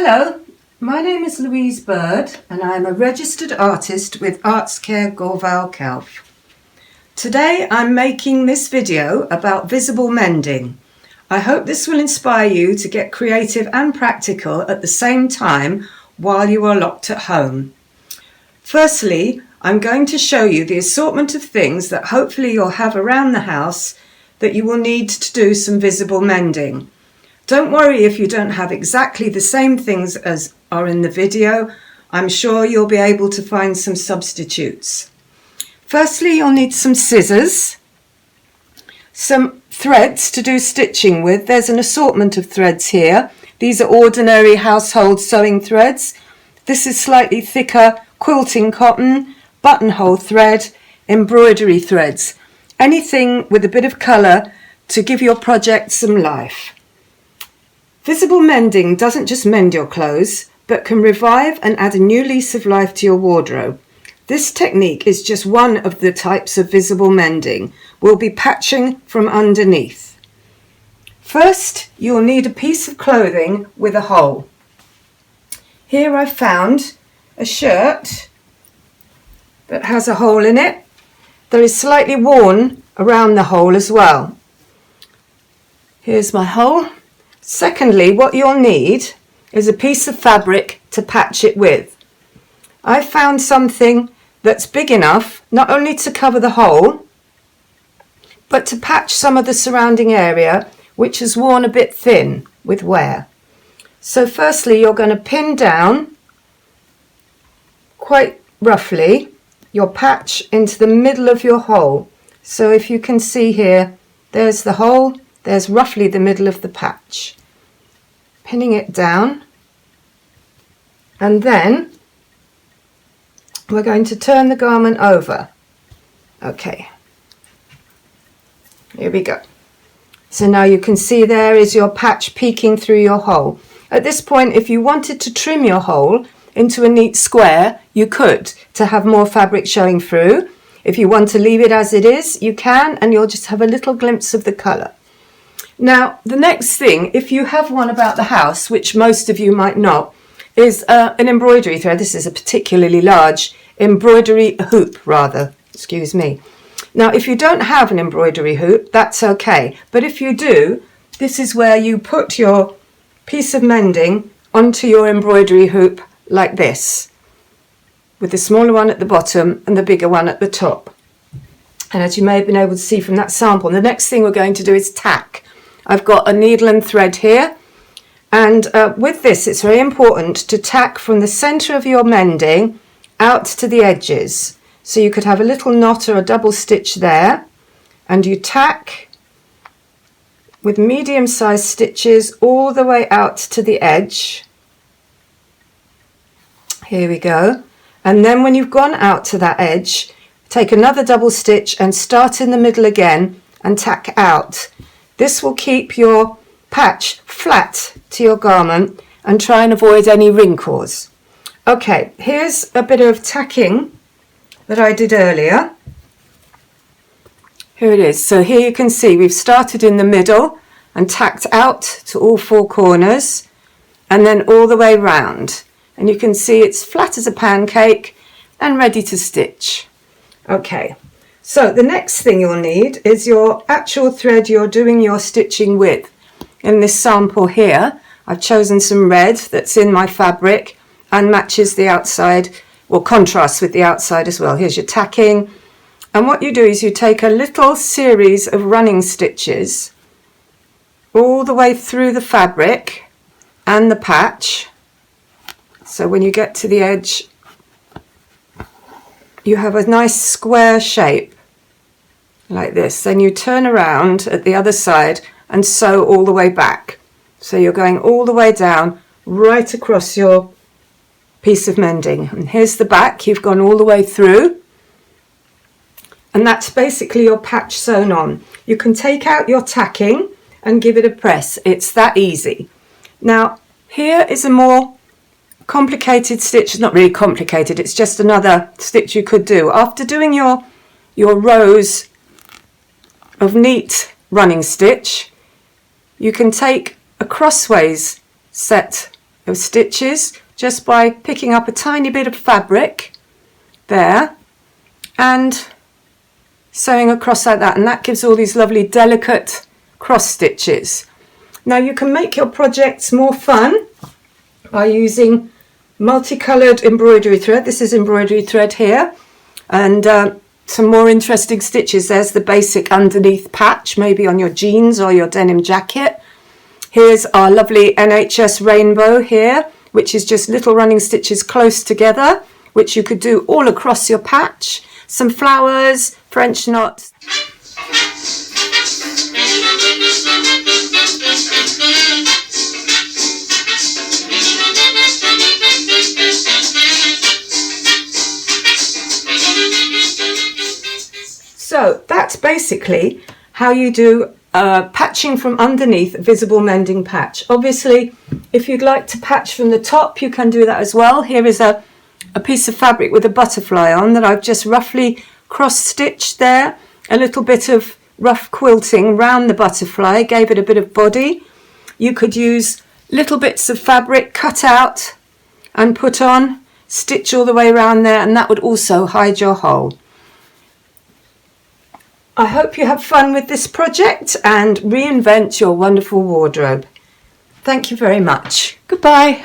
Hello, my name is Louise Bird and I am a registered artist with Arts Care Gofal Celf. Today I'm making this video about visible mending. I hope this will inspire you to get creative and practical at the same time while you are locked at home. Firstly, I'm going to show you the assortment of things that hopefully you'll have around the house that you will need to do some visible mending. Don't worry if you don't have exactly the same things as are in the video. I'm sure you'll be able to find some substitutes. Firstly, you'll need some scissors, some threads to do stitching with. There's an assortment of threads here. These are ordinary household sewing threads. This is slightly thicker quilting cotton, buttonhole thread, embroidery threads. Anything with a bit of colour to give your project some life. Visible mending doesn't just mend your clothes, but can revive and add a new lease of life to your wardrobe. This technique is just one of the types of visible mending. We'll be patching from underneath. First, you'll need a piece of clothing with a hole. Here I've found a shirt that has a hole in it. There is slightly worn around the hole as well. Here's my hole. Secondly, what you'll need is a piece of fabric to patch it with. I found something that's big enough not only to cover the hole, but to patch some of the surrounding area which is worn a bit thin with wear. So firstly, you're going to pin down quite roughly your patch into the middle of your hole. So if you can see here, there's the hole, there's roughly the middle of the patch. Pinning it down, and then we're going to turn the garment over. Okay, here we go. So now you can see there is your patch peeking through your hole. At this point, if you wanted to trim your hole into a neat square, you could, to have more fabric showing through. If you want to leave it as it is, you can, and you'll just have a little glimpse of the colour. Now, the next thing, if you have one about the house, which most of you might not, is an embroidery thread. This is a particularly large embroidery hoop, excuse me. Now, if you don't have an embroidery hoop, that's okay. But if you do, this is where you put your piece of mending onto your embroidery hoop like this, with the smaller one at the bottom and the bigger one at the top. And as you may have been able to see from that sample, the next thing we're going to do is tack. I've got a needle and thread here, and with this it's very important to tack from the centre of your mending out to the edges. So you could have a little knot or a double stitch there, and you tack with medium-sized stitches all the way out to the edge. Here we go. And then when you've gone out to that edge, take another double stitch and start in the middle again and tack out. This will keep your patch flat to your garment and try and avoid any wrinkles. Okay, here's a bit of tacking that I did earlier. Here it is. So here you can see we've started in the middle and tacked out to all four corners and then all the way round. And you can see it's flat as a pancake and ready to stitch. Okay. So the next thing you'll need is your actual thread you're doing your stitching with. In this sample here, I've chosen some red that's in my fabric and matches the outside, or contrasts with the outside as well. Here's your tacking. And what you do is you take a little series of running stitches all the way through the fabric and the patch. So when you get to the edge, you have a nice square shape like this. Then you turn around at the other side and sew all the way back. So you're going all the way down right across your piece of mending. And here's the back. You've gone all the way through. And that's basically your patch sewn on. You can take out your tacking and give it a press. It's that easy. Now, here is a more complicated stitch. It's not really complicated. It's just another stitch you could do. After doing your rows of neat running stitch, you can take a crossways set of stitches just by picking up a tiny bit of fabric there and sewing across like that, and that gives all these lovely delicate cross stitches. Now you can make your projects more fun by using multicolored embroidery thread. This is embroidery thread here, and some more interesting stitches. There's the basic underneath patch, maybe on your jeans or your denim jacket. Here's our lovely NHS rainbow here, which is just little running stitches close together, which you could do all across your patch. Some flowers, French knots. So that's basically how you do patching from underneath visible mending patch. Obviously, if you'd like to patch from the top, you can do that as well. Here is a piece of fabric with a butterfly on that I've just roughly cross-stitched there. A little bit of rough quilting round the butterfly, gave it a bit of body. You could use little bits of fabric cut out and put on, stitch all the way around there, and that would also hide your hole. I hope you have fun with this project and reinvent your wonderful wardrobe. Thank you very much. Goodbye.